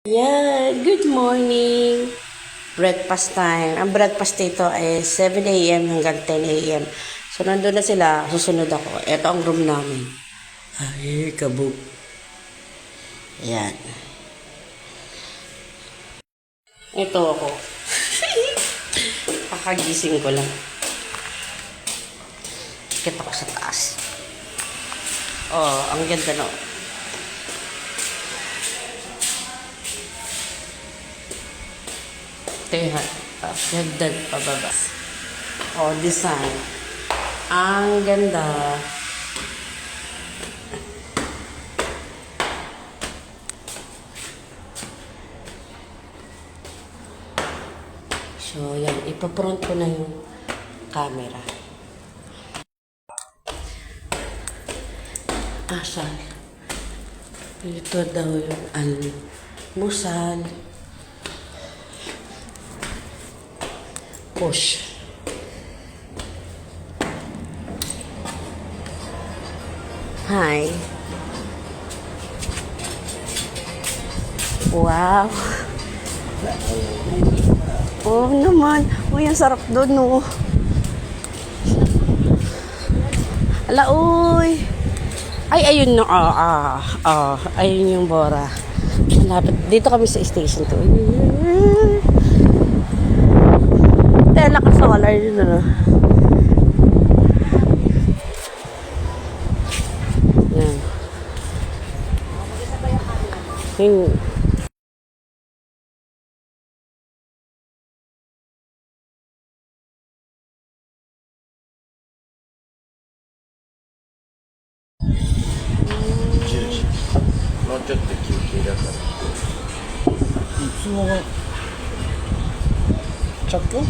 Yeah, good morning. Breakfast time. Ang breakfast dito ay 7 a.m. hanggang 10 a.m. So, nandun na sila. Susunod ako. Ito ang room namin. Ay, kabog. Ayan. Ito ako. Kakagising ko lang. Kita ko sa taas. Oh, ang ganda no. Teha. Hagdan pababa. Oh, design. Ang ganda. So, yan. Ipapront ko na yung camera. Asal. Ito daw yung almusal. Push. Hi. Wow. Oh naman. Uy, ang sarap doon, no. Ala, uy. Ay, ayun no. Ayun yung Bora. Malapit. Dito kami sa station to. Tela ka solar yun, no. Yan. Yungもうちょっと休憩だからいつも着用